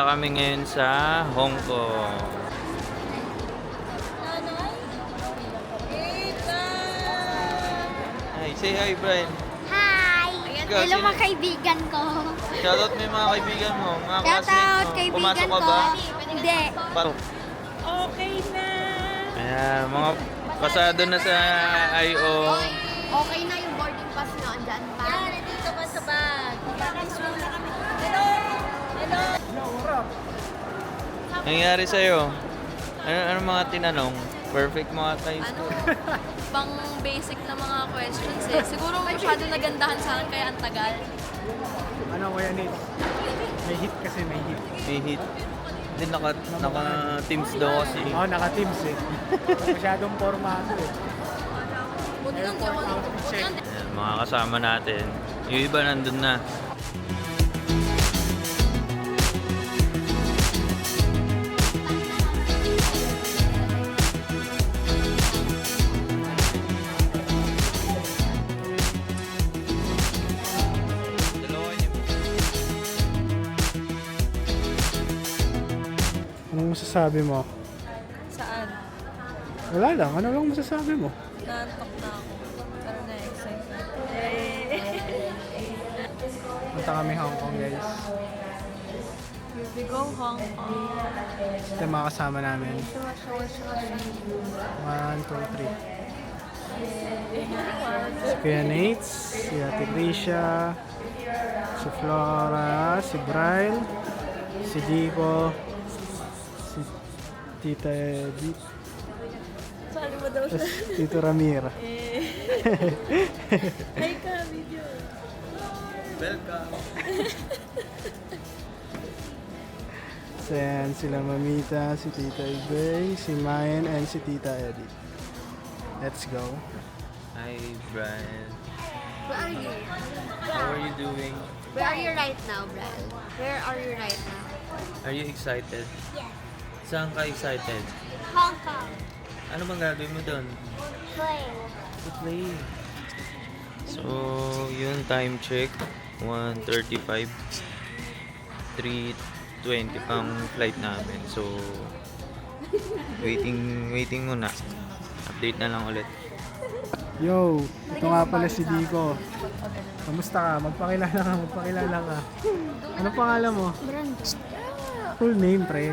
kami ngayon sa Hong Kong. Hi, say hi, Brian. Hi! Ikaw, Hello sino? mga kaibigan ko. Shoutout mo yung mga kaibigan mo, mga Shout classmates out mo. kaibigan Pumasok ka ko. ba? Hindi. Okay na. Ayan, mga pasado na sa I.O. Okay na yung boarding pass na andyan pa. Nandito ka sa bag. Hello. Hello. Nangyari sa'yo? Ano mga tinanong? Perfect mga tayo. Ano, pang basic na mga questions eh. Siguro masyado nagandahan sa akin kaya ang tagal. Ano ko yan eh? May hit kasi may hit. Bihit. Hindi, naka-teams daw kasi. Oo, naka-teams eh. Masyadong formato eh. Buti lang di ako buti lang di- Ayan, mga kasama natin. Yung iba nandun na. Dalawa niyo. Anong masasabi mo? Saan? Wala lang. Ano lang masasabi mo? Naantok na ako. Pero na-excite na. Punta kami Hong Kong guys. Here we go, Hong Kong. Ito yung mga kasama namin. 1, 2, 3. Si Kuya Nate, si Ate Grisha, si Flora, si Bryle, si Dico, si Tita Edith, Saan mo daw siya? tapos Tito Ramir. Hi ka, video. Welcome. So yan, sila Mamita, si Tita Ibay, si Mayan, and si Tita Edith. Let's go. Hi, Brian. Where are you? How are you doing? Where are you right now, Brad? Where are you right now? Are you excited? Yes. Saan ka excited? Hong Kong. Ano bang gagawin mo doon? Play. To play. So, yun, time check. 1:35. 3:20 pang flight namin. So, waiting muna. Update na lang ulit. Yo, ito nga pala si Dico. Kamusta ka? Magpakilala ka. Ano pangalan mo? Brandon. Full name, pre.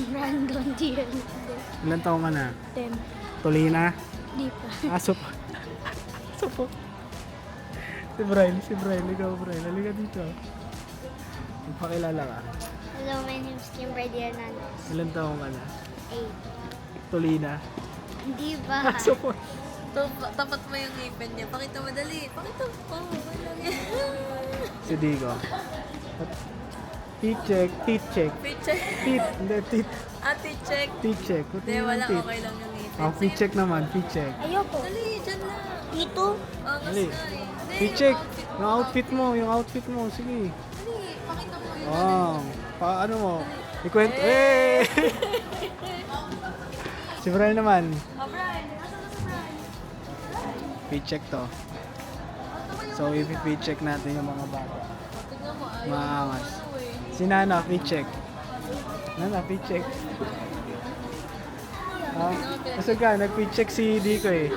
Brandon Dian. Ilan taong ka na? 10. Tolina? Di pa. Aso po. Aso po. Si Brian. Ikaw, Brian. Halika dito. Magpakilala ka. Hello, my name is Kimberly Hernandez. Ilan taong ka na? 8. Tolina? Di ba? Aso po. Tapat mo yung ngipin niya. Pakita mo dali. Pakita mo. Okay lang yan. Si Dico. Teeth check. Fit check. Hindi, teeth. Ate check. Teeth check. Ba't Hindi, yun wala. yung teeth? Okay lang yung ngipin. Oh, feet check naman. Feet check. Ayoko. Dali, dyan lang. Ito? Angas Dali. na eh. Hindi, Feet check. yung outfit mo. Yung outfit mo. Sige. Dali, pakita mo yun. Oh, ano mo? Ikwento. Eh! Si Brian naman. Oh, Brian. Nasaan na si Brian? Feet check to. So, i-feet check natin yung mga bata. Tignan mo. Ayaw. Maangas. Ano eh. Si Nana, feet check. Nana, feet check. Ah, kasi ka, nag-feet check si Dico eh.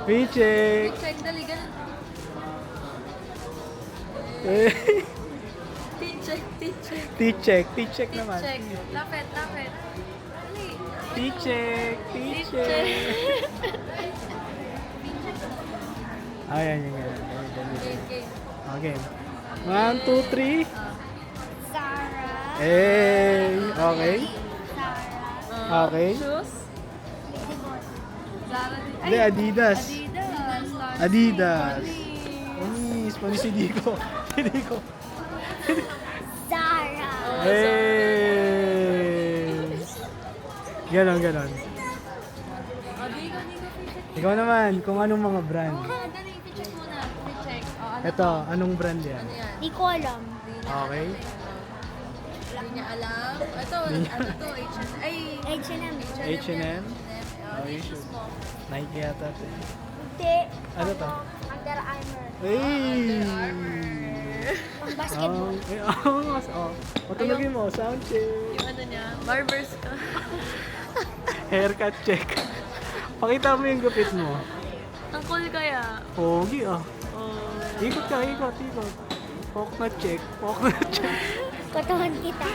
Feet check. Fit check. Dali, ganun. Eh, Fit check. Fit check. feet check. Feet check Fit naman. check. Lapit. Dali. Feet check. Feet Fit check. check. Ayan, yan. Okay. Okay. 1, 2, 3. Sarah. Hey! Okay. Sarah. Okay. Shoes? Zara din. Hindi, Adidas. Adidas. Adidas. Spanish si Dico. Si Dico. Sarah. Hey! Ganon. Digo, fit check. Ikaw naman, kung anong mga brand. Dali, fit check muna. Fit check. Oh, ano Ito, anong brand yan? Ano yan? Di ko alam. Okay. Hindi niya alam. Ito, ano to? H&M. Ay, H&M. H&M? Oh, Okay, shoes mo. Nike yata ito. Hindi. Ano to? Under Armour. Hey! Basketball. Patulogin mo, sound check. Yung ano niya, barbers ka. Haircut check. Pakita mo yung gupit mo. Ang cool kaya. Pogi ah. Oh. Ikot ka, ikot. Poke na check. Kotohan kita.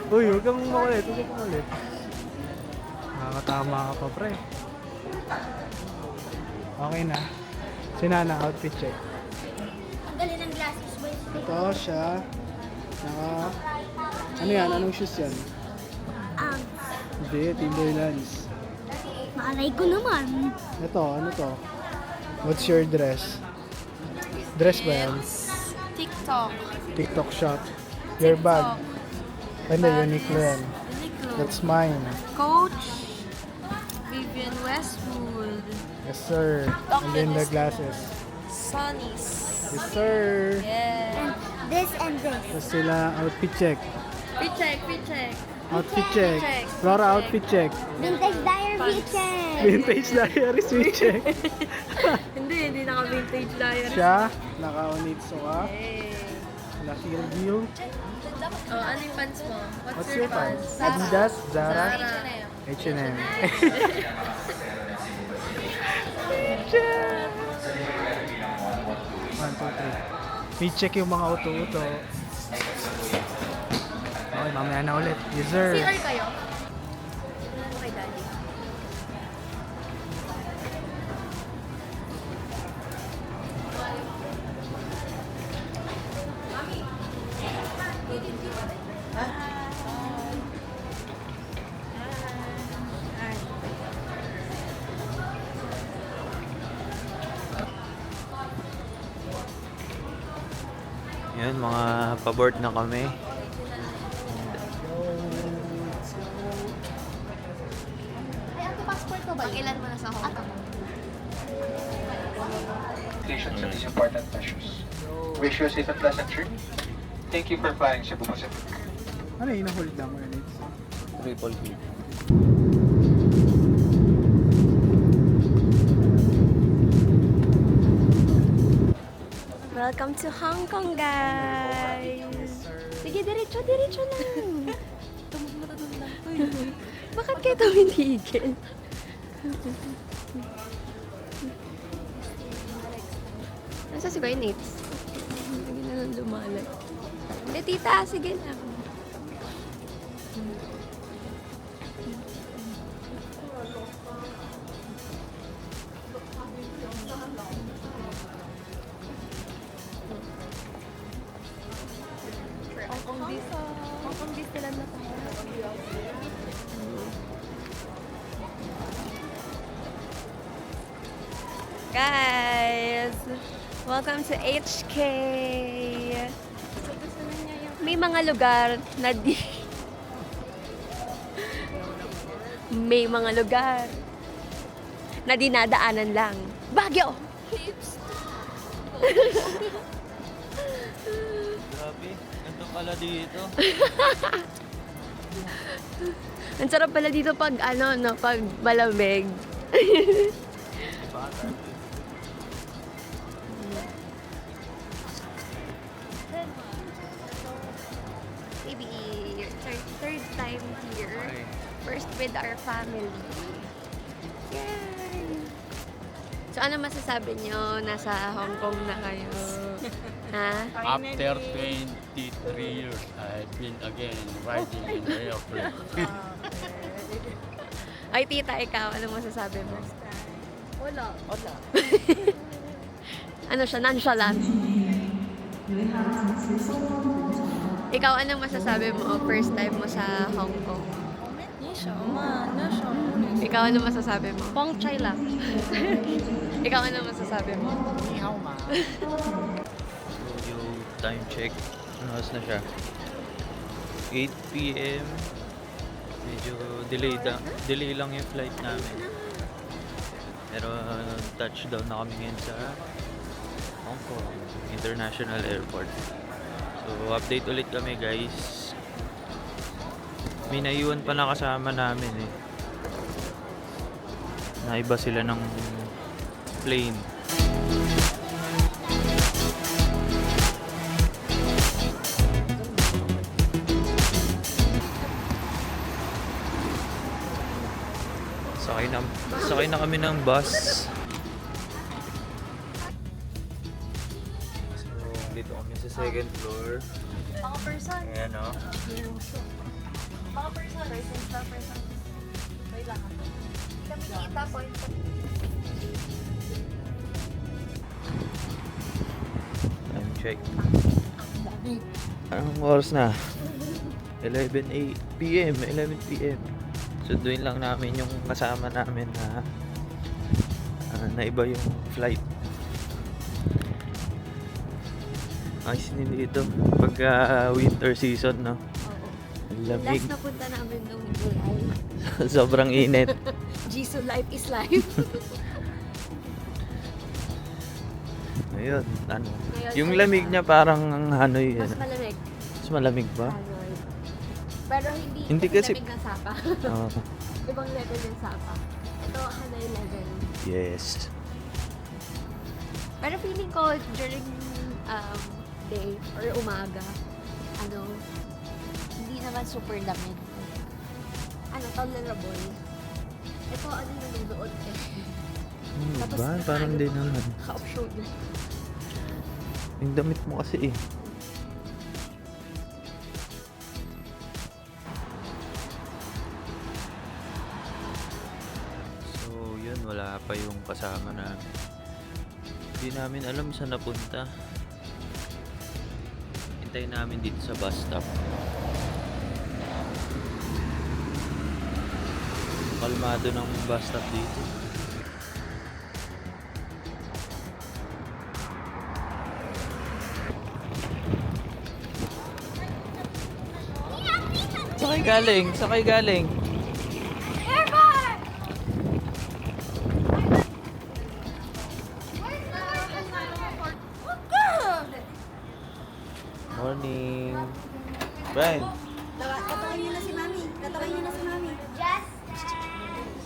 Uy, huwag kang makulit. Nakakatama ka pa, pre. Okay na. Sinana, outfit check. Ang galing ng glasses, boys. Ito siya. Ano yan? Anong shoes yan? Hindi, Timberlands. Maalay ko naman. Ito, ano to? What's your dress? Dress ba yan? TikTok. TikTok shop. Your bag. Ano, Uniqlo yan. Uniqlo. That's mine. Coach. Vivian Westwood. Yes, sir. And then the glasses. Sonny's. Yes, sir. Yeah. This and this. Tapos sila, outfit check. Pre-check. Outfit check. Check. Flora, outfit check. Vintage diary check. Vintage diary, sweet check. Hindi naka-vintage diary. Siya, naka-onitsu ka. Hey. Lucky review. Oh, ano yung pants mo? What's your pants? Adidas, Zara, H&M. 1, 2, 3. I-check yung mga auto-auto. Okay, mamaya na ulit. Yes, sir. CR kayo? Okay, daddy. Yan, mga paboard na kami. Pag-ilan mo na sa Hong Kong? Stations of these important issues. Wish you a safe and pleasant journey. Thank you for flying Cebu Pacific. Ano yung hold lang mo yun? Triple B. Welcome to Hong Kong, guys! Sige, diretso lang! Bakit kayo tumitigil? Nasa si Kuya Nates? Sige na lang lumalag. Hindi, tita, sige na. Hong Kong Disneyland na tayo. Guys, welcome to HK. May mga lugar na may mga lugar na dinadaanan lang. Baguio! Grabe, ganito pala dito. Ang sarap pala dito pag pag malamig. Maybe third time here. First with our family. Yay! So ano masasabi nyo? Nasa Hong Kong na kayo. Ha? After 23 years, I've been again riding in the airplane. Ay, tita, ikaw, ano masasabi mo? Wala. Ano siya? Nonchalant. Ikaw, anong masasabi mo? First time mo sa Hong Kong. Ikaw, ano masasabi mo? Pong chai lang. Ikaw, ano masasabi mo? Yung time check. Ano oras na siya? 8 p.m. Medyo delay lang yung flight namin. Pero touchdown na kami ngayon sa Hong Kong International Airport. So update ulit kami, guys. May naiwan pa na kasama namin eh. Naiba sila ng plane. Sakay na kami ng bus. So, dito kami sa second floor. Mga person. Ayan o. Mga person. Person. Wait lang. Kami kita point. Time check. Anong oras na? 11 p.m. Sunduin lang namin yung kasama namin na iba yung flight. Ayos din dito pag winter season, no? Ang lamig. Last na punta namin nung July. Sobrang init. Jisoo, life is life. Ayun, ano. Ngayon, Yung ay- lamig niya parang Hanoi. Mas Ano. malamig. Mas malamig ba? Hanoi. Pero hindi, Hindi kasi- lamig ng Sapa. Oo. Ibang level yung Sapa. Ito, Hanoi level. Yes. Pero feeling ko during day or umaga, hindi naman super lamig. Tolerable. Ito, nanunood eh. Tapos Ba? Parang nakaano di pa, naman. Naka-off-show yun. Yung damit mo kasi eh. So, yun. Wala pa yung kasama namin. Hindi namin alam saan napunta. Hintayin namin dito sa bus stop. Kalmado ng bus stop dito. Sakay galing. Morning. Brian. Tatawin niyo na si Mami. Just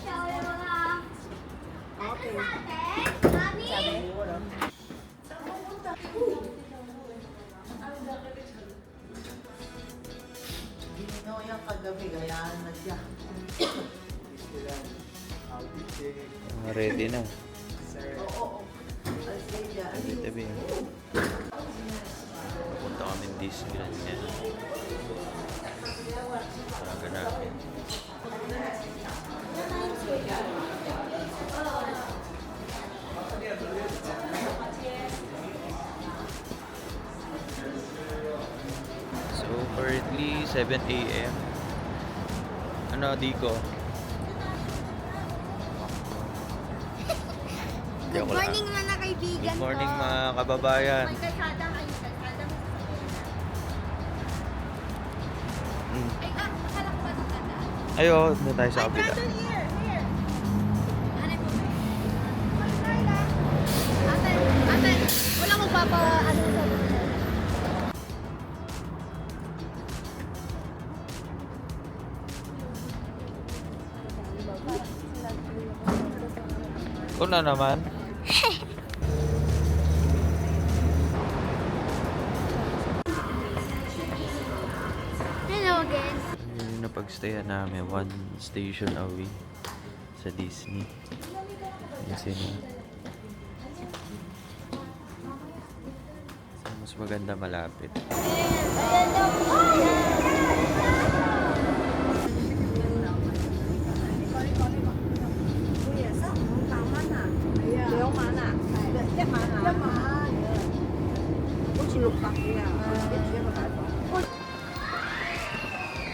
show mo lang. Okay. Mami! Ready na. Tabi. Punta kami Disneyland yan. Paraga namin. So currently 7 a.m. Ano, Diko? Good morning mga kaibigan Good morning ko. mga kababayan. Kalsada kayo, kalsada mo sa Mm. Ay, akala ko ba dito na? Ayo, doon tayo sa kabila. Ano po? Ate, wala mo papa, ano sa Una naman. Hello again. Yung napagstayan namin, one station away sa Disney. Yung sino. Mas maganda malapit.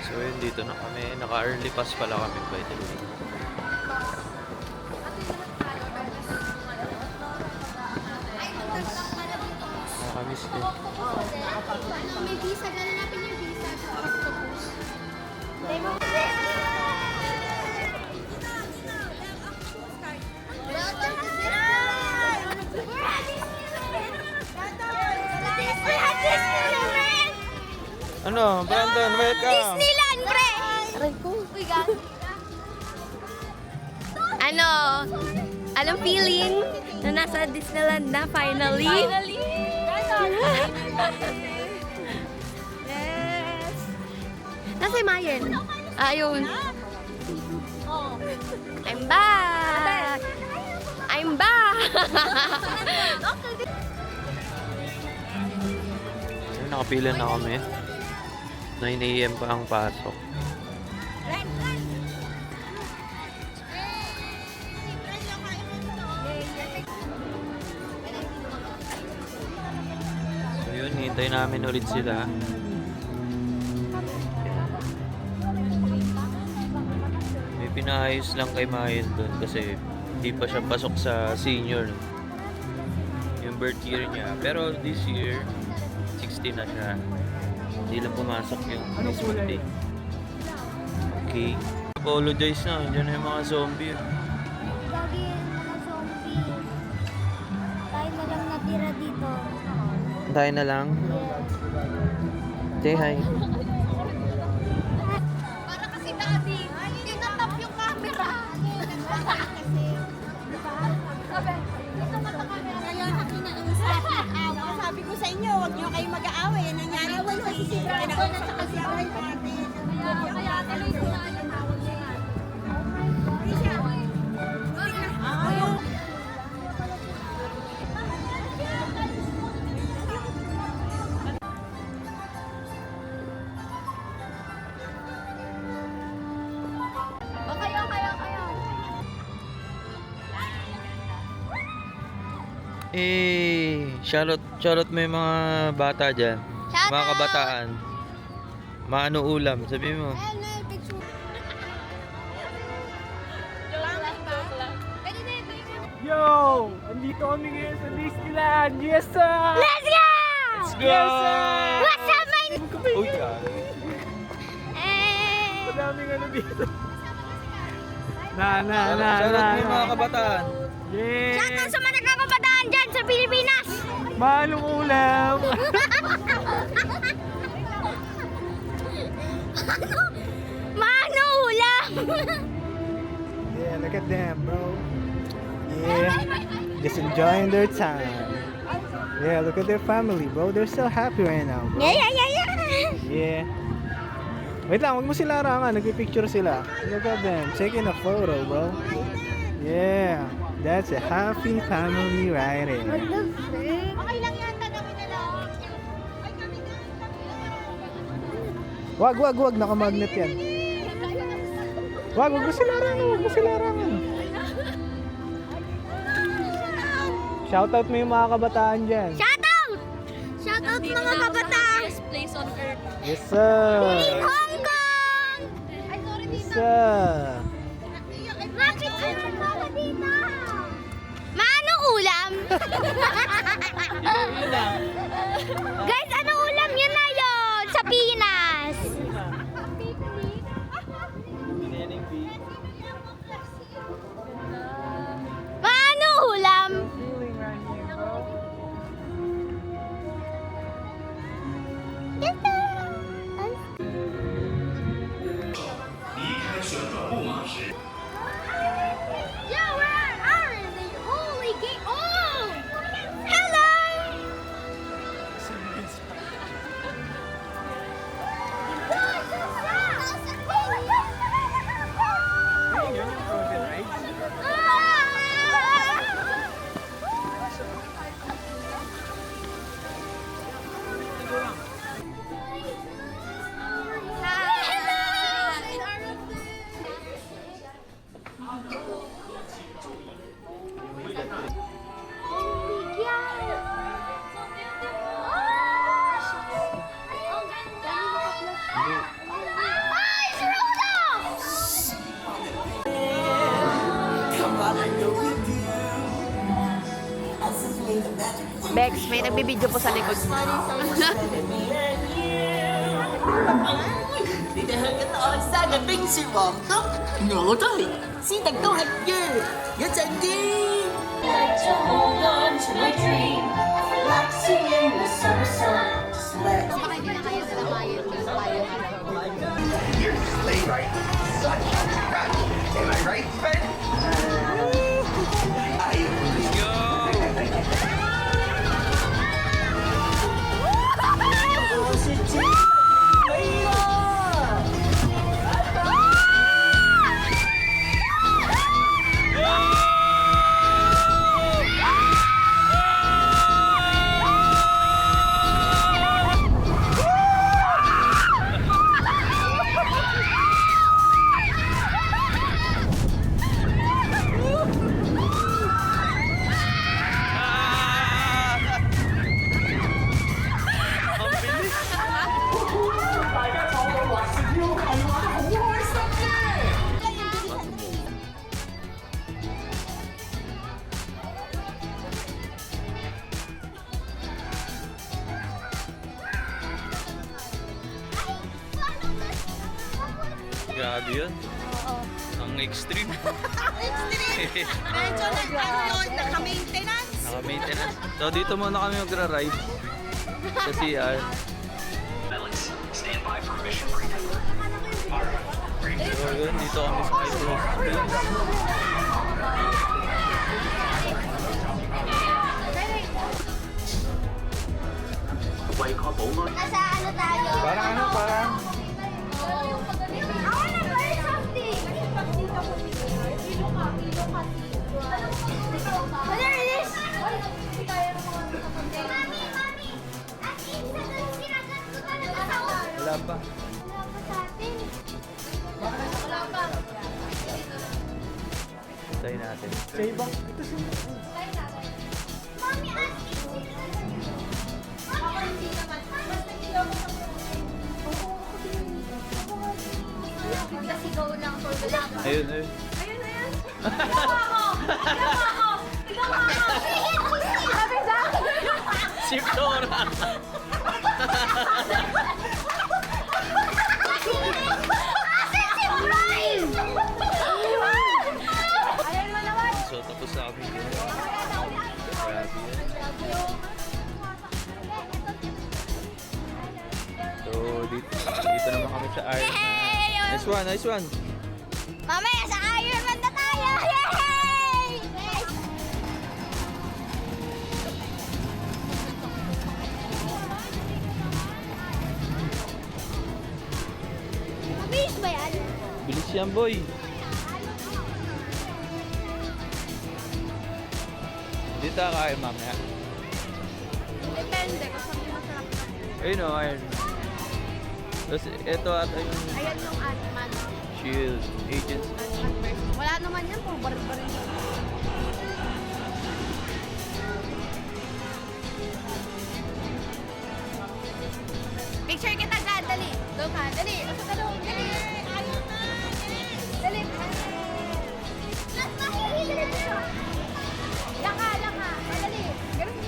So yun, dito na kami. Naka-early pass pala kami by the way. Nakakamiss din. May visa, gano'n natin yung visa sa octopus. Welcome to Disneyland! We're at Disneyland! We're at Disneyland! Ano, Brandon, welcome! Disneyland, pre! Aray ko. Uy, ano? Anong feeling na nasa Disneyland na finally? Finally! Yes! Nasa Mayen. Ayun. I'm back! I'm back! Ayun, nakapila na kami. 9 AM pa ang pasok. So yun, hintay namin ulit sila. May pinaayos lang kay Mayan doon kasi hindi pa siya pasok sa senior. Yung birth year niya. Pero this year, 16 na siya. Hindi lang pumasok yung mismong day. Okay. Apologize na. Diyan na yung mga zombie. Lagi yung mga zombie. Tayo na lang natira dito. Tayo na lang. Say hi. Para kasi dati, tinatap yung camera. Kaya kinausap. Sabi ko sa inyo, huwag niyo kayo mag-aaway. Yan nangyari po kasi kinauna sa kasi-away natin. Kaya tuloy ko na yung tawag niya. Shoutout mo yung mga bata dyan. Shoutout! Mga kabataan. Maano ulam, sabi mo. Yo! Andito kami ngayon sa Disneyland! Yes, sir! Let's go! Let's go! Yes, sir! What's up, my... Uy, Eh... Madaming ano dito. Na. Shoutout mo yung mga kabataan. Yeah! Shoutout sa mga kabataan dyan sa Pilipinas! Mahalong ulam! Mano ulam! Yeah, look at them, bro. Yeah, just enjoying their time. Yeah, look at their family, bro. They're so happy right now, bro. Yeah. Yeah. Wait lang, wag mo sila harangan. Nagpipicture sila. Look at them, taking a photo, bro. Yeah, that's a happy family right there. Okay lang yan, tanongin na lang. Wag. Nakamagnet yan. Wag mo sila harangan. Shoutout mo yung mga kabataan dyan. Shoutout! Shoutout Dito mga na ako sa kabataan! happiest place on earth. Yes, sir. In Hong Kong! Yes, sir. Bakit sila mga dito? Mano ulam? Guys, ano ulam yun na yun sa Pinas? Mano ulam? Yeah, we're out of the holy gate. Oh! Hello! Bex, may nagbibideo po sa likod mo. 你哋向緊我生日冰雪皇宮，我都係，斯迪都係嘅，一陣見。Like to hold on to my dream, relaxing in the summer sun, just let You're sleigh ride, such a crash. Am I right, Fred? Let's go. Grabe yun. Oo. Ang extreme. Extreme. Medyo naka-maintenance. Naka-maintenance. So dito muna kami magra-ride sa CR. So yun, dito kami sa Metro Springs. Nasa ano tayo? Parang ano, parang... I wanna buy something! What are this? Mami! At isa doon sinagat ko talaga sa ulo. Wala pa. Wala pa sa atin. Wala pa. Hintayin natin. Sa ibang... Ito si... Mami, at Sigaw lang for the love. Ayun, ayun. Ayun, ayun. Ginawa ko! Ginawa ko! Ginawa ko! Sabi sa akin. Si Flora! Asin si Bryce! Ayan mo naman. So tapos na kami. Grabe yun. So dito naman kami sa Iron Man. Nice one, nice one. Mamaya sa Iron Man na tayo! Yay! Mabilis ba yan? Bilis yan, boy. Dito kayo mamaya. Depende kung saan masarap. Ayun o, Iron Man. Tapos ito ata yung Ayan yung Ant-Man. Shield, Agents. Ant-Man version. Wala naman yan, puro baril-baril. Picture kita dyan, dali. Doon ka, dali. Asa ka doon, dali. Dali. Mas mahihili na. Laka, laka. Dali. Ganun.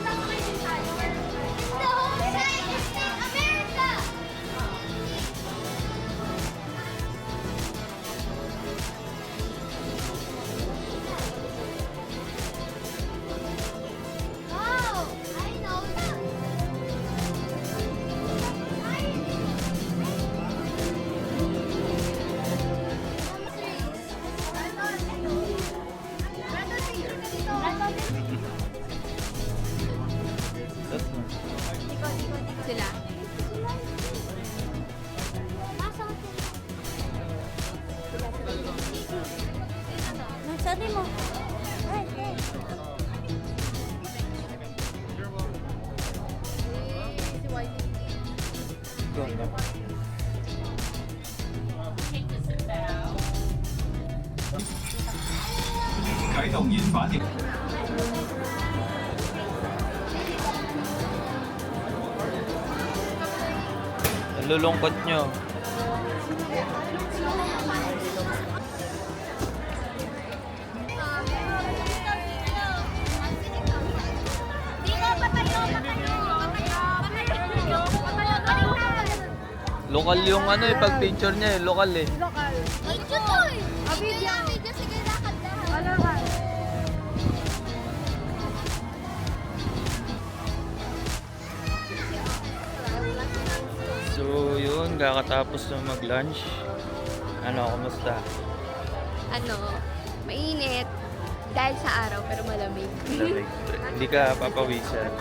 The whole side is in America. Oh, I know that. Sila. Sabi mo. Si Whitey. Nalulungkot nyo. Lokal yung ano eh, pag picture niya eh, lokal eh. Video to eh. Video. Sige, lakad lang. Lakad. So yun, kakatapos na mag-lunch. Ano, kumusta? Ano, mainit. Dahil sa araw, pero malamig. Malamig. Hindi ka papawisan.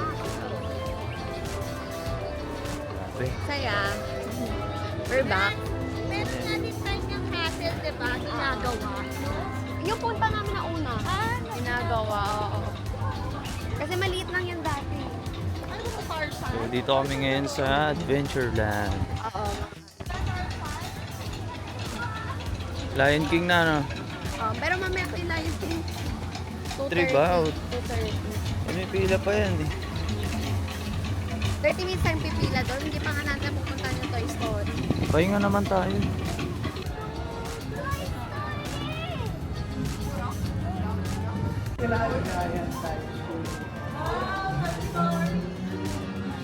Grabe. Saya. We're back. Meron nga din tayo ng hassle, di ba? Ginagawa. Yung punta namin na una. Ginagawa, oo. Kasi maliit lang yan dati. Ano ba sa So dito kami ngayon sa Adventureland. Oo. Lion King na no? Pero mamaya pila yung 3 ba? 2:30. May pila pa yan eh. 30 minutes tayong pipila doon. Hindi pa nga natin pupunta yung Toy Story. Pahinga naman tayo.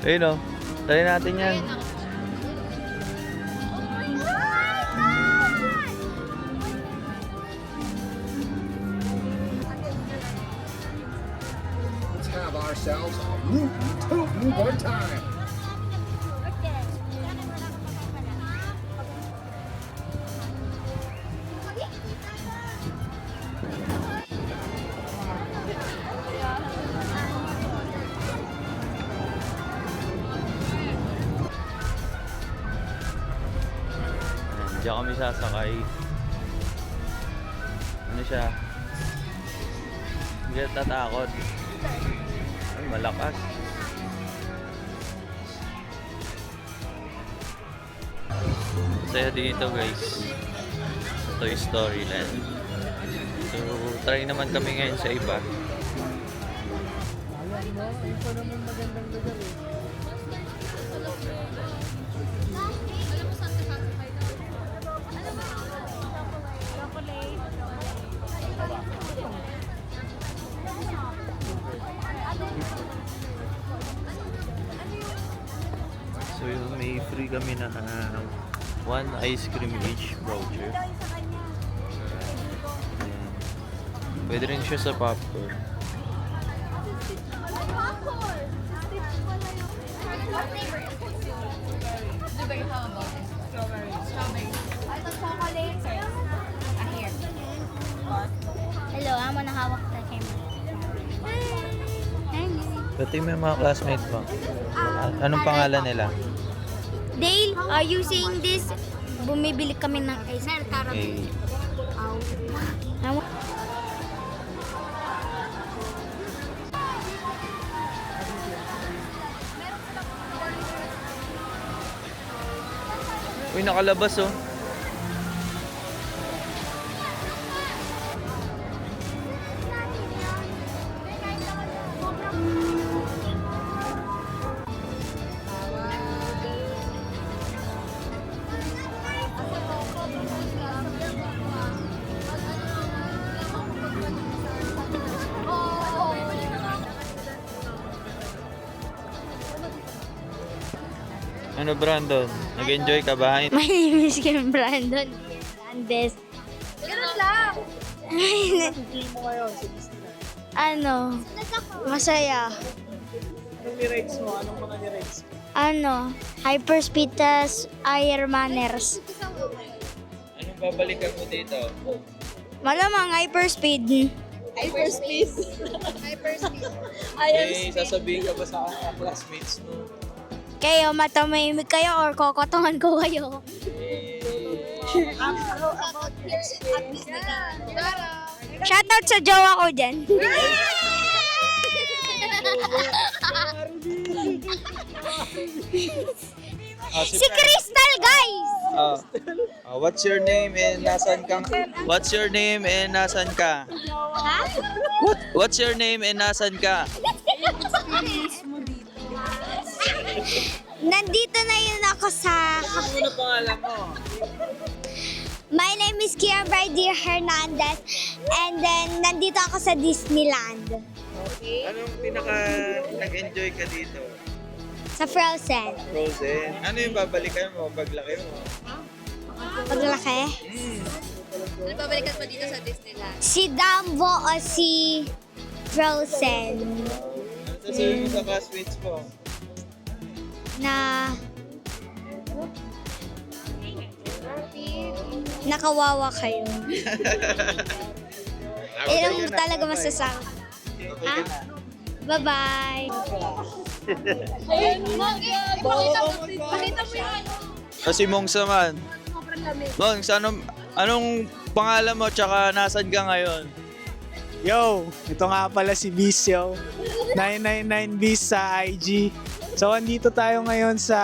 Ayun o. Try natin yan. Let's have ourselves a move on time. Diyan kami sasakay. Ano siya? Hindi ka tatakot. Ay, malakas. Saya dito guys. Sa Toy Story Land. So, try naman kami ngayon sa iba. So yun, may free kami na one ice cream each voucher. Ayan. Pwede rin siya sa popcorn. Blueberry, how about it? Strawberry. Strawberry. Hello, amo na hawak na camera. Pati may mga classmates mo. Anong pangalan nila? Dale, are you seeing this? Bumibili kami ng ice Okay. cream. Uy, nakalabas oh. Ano Brandon? Nag-enjoy ka ba? My name is Kim Brandon Hernandez. Ganun lang. Ano? Masaya. Anong ni-rides mo? Anong mga ni-rides mo? Ano? Hyperspeed tas Air Manners. Anong babalikan mo dito? Malamang hyperspeed. Hyperspeed. May sasabihin ka ba sa mga classmates mo? Kayo, matamimik kayo or kokotongan ko kayo. Shoutout sa jowa ko dyan. Si Crystal, guys! What's your name and nasan ka? What's your name and nasan ka? Ha? What's your name and nasan ka? Nandito na yun ako sa... Ano pangalan mo? My name is Kian Brady Hernandez and then nandito ako sa Disneyland. Anong pinaka nag-enjoy ka dito? Sa Frozen. Frozen. Ano yung babalikan mo paglaki mo? Paglaki. Ano babalikan mo dito sa Disneyland? Si Dumbo o si Frozen. Ano sasabihin mo sa classmates mo? Na nakawawa kayo. Ilang talaga masasabi. Ha? Bye-bye. Pakita mo yan. Kasi Mongs naman. Mongs, anong pangalan mo tsaka nasan ka ngayon? Yo, ito nga pala si Bisyo. 999bis sa IG. So, andito tayo ngayon sa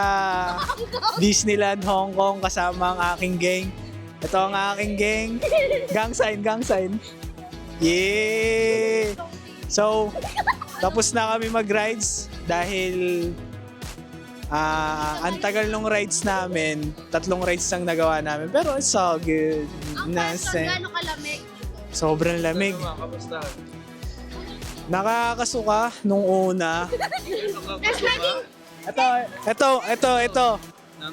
Disneyland Hong Kong kasama ang aking gang. Ito ang aking gang. Gang sign. Yeah! So, tapos na kami mag-rides dahil ang tagal ng rides namin. 3 rides lang nagawa namin. Pero it's all good. Gano'ng kalamig? Sobrang lamig. Kamusta? Nakakasuka nung una.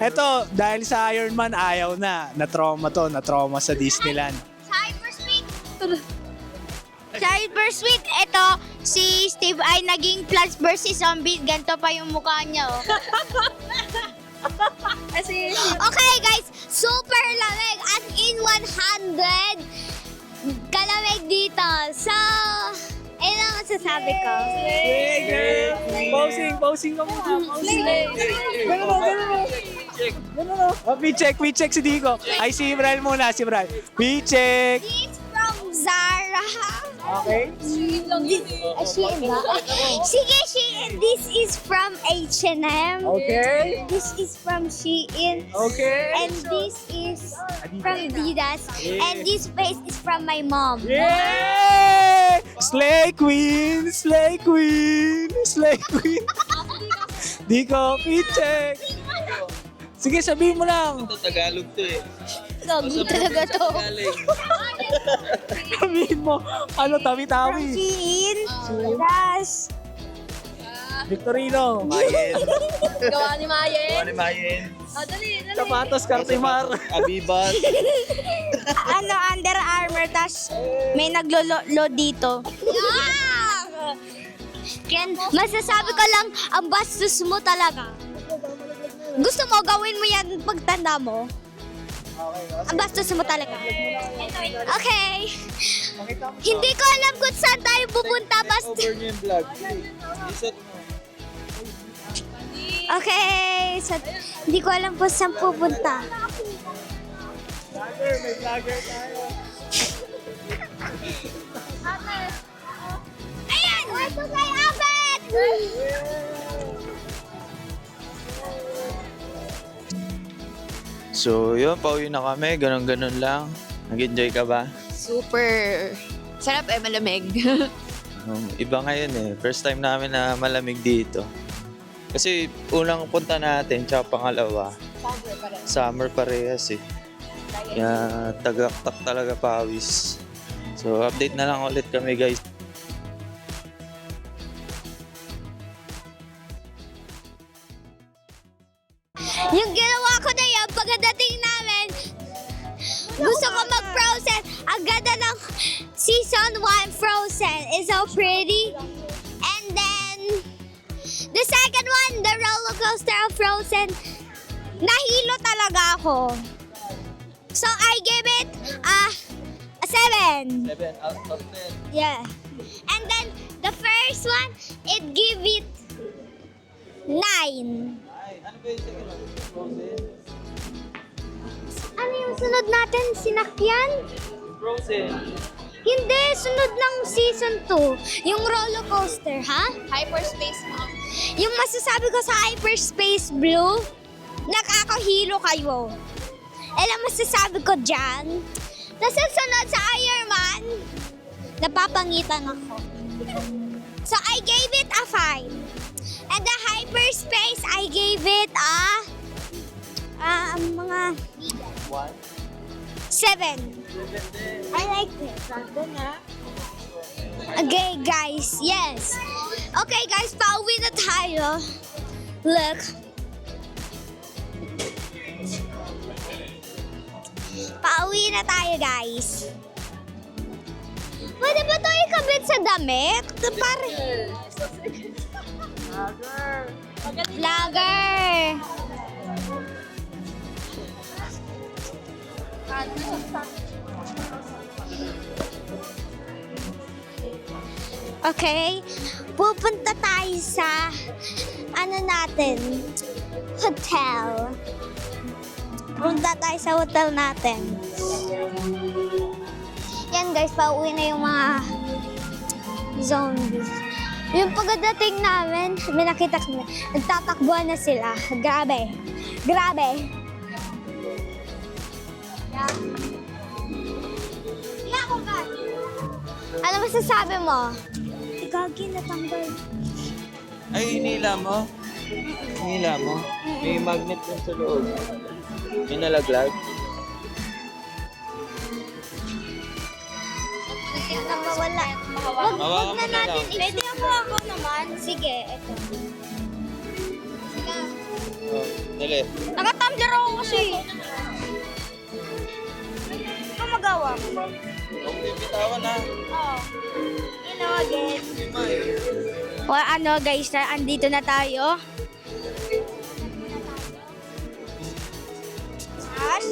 Ito, dahil sa Iron Man, ayaw na. Na-trauma sa Disneyland. Sa Hypersweet, ito, si Steve ay naging Plants vs. Zombies. Ganito pa yung mukha niya, oh. Okay, guys. Super lamig. As in 100 kalamig dito. So, ayun ang masasabi ko. Posing ka muna. Ganun. We check si Dico. Ay, si Ibral muna, We check. This from Zara. Okay. Shein ba? Sige, Shein. This is from H&M. Okay. This is from Shein. Okay. And this is from Adidas. And this face is from my mom. Yay! Slay Queen! Dico, we check. Sige, sabihin mo lang. Ito, Tagalog to eh. Gago talaga to. Sabihin mo. Ano, From tawi-tawi. Shein. Dash. Victorino. Gawa ni Mayen. Mayen. Oh, dali. Sapatos, Cartimar. Abibas. Under Armour. Dash. May naglolo dito. Ken, masasabi ko lang, ang bastos mo talaga. Gusto mo, gawin mo yan pagtanda mo. Ang bastos mo talaga. Okay. Hindi ko alam kung saan tayo pupunta. Basta... Over niyo yung vlog. Isot mo. Okay. So, hindi ko alam kung saan pupunta. May vlogger tayo. Ayan! Ito kay Abet! So, yun, pauwi na kami. Ganon-ganon lang. Nag-enjoy ka ba? Super. Sarap malamig. Iba ngayon eh. First time namin na malamig dito. Kasi unang punta natin, tsaka pangalawa. Summer parehas eh. Kaya tagaktak talaga pawis. So, update na lang ulit kami guys. Yung ginawa ko na yan, pagdating namin, gusto ko mag-Frozen. Ang ganda ng season 1 Frozen. It's so pretty. And then, the second one, the roller coaster of Frozen, nahilo talaga ako. So, I give it a 7. 7 out of 10. Yeah. And then, the first one, it give it 9. Ano ba yung second one? Frozen? Ano yung sunod natin? Sinakyan? Frozen. Hindi, sunod ng season 2. Yung roller coaster, ha? Hyperspace Mountain. Yung masasabi ko sa Hyperspace Blue, nakakahilo kayo. Alam masasabi ko dyan? Nasasunod sa Iron Man, napapangitan ako. So I gave it a 5. And the Hyperspace, I gave it a mga 7. I like it. Okay, guys. Yes. Okay, guys. Pauwi na tayo. Look. Pauwi na tayo, guys. Pwede ba ito ikabit sa damit? Vlogger. Okay, pupunta tayo sa hotel. Punta tayo sa hotel natin. Yan guys, pauwi na yung mga zombies. Yung pagdating namin, may nakita kami, nagtatakbuhan na sila. Grabe. Ano masasabi mo? Gagi, natanggal. Ay, hinila mo? Hinila mo? May magnet dun sa loob. May nalaglag. Wala. Wag na natin. Pwede ako naman. Sige, ito. Sige, Dali. Naka-tumbler ako kasi. Ikaw magawa. Huwag bibitawan ha. Oo. You know again. Well, ano guys, andito na tayo. As?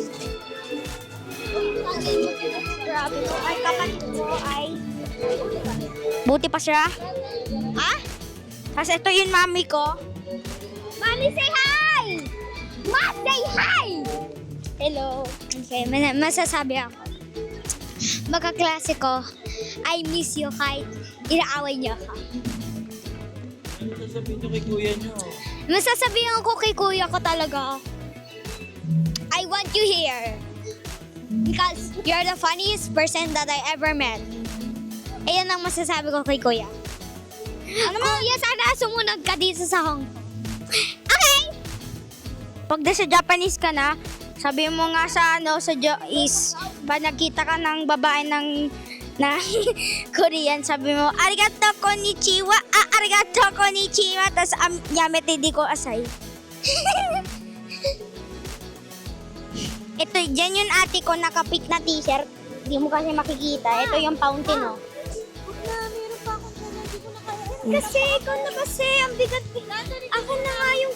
Grabe ko. Ay, kapatid ko ay... Buti pa siya. Ha? Tapos ito yung mami ko. Mami, say hi! Ma, say hi! Hello. Okay, masasabi ako. Magkaklase ko, I miss you kahit inaaway niya ka. Sasabihin nyo kay kuya nyo. Masasabihan ko kay kuya ko talaga. I want you here. Because you're the funniest person that I ever met. Ayan ang masasabi ko kay kuya. Kuya, sana sumunod ka dito sa Hong Kong. Okay! Pag sa Japanese ka na, sabi mo nga sa pag nakita ka ng babae ng Korean, sabi mo, arigato konnichiwa, arigato konnichiwa, tas yamete di ko asay. Ito, dyan yung ate ko nakapit na t-shirt. Hindi mo kasi makikita. Ito yung fountain, oh. Kasi, ikaw na kasi. Ang bigat. Ako na nga yung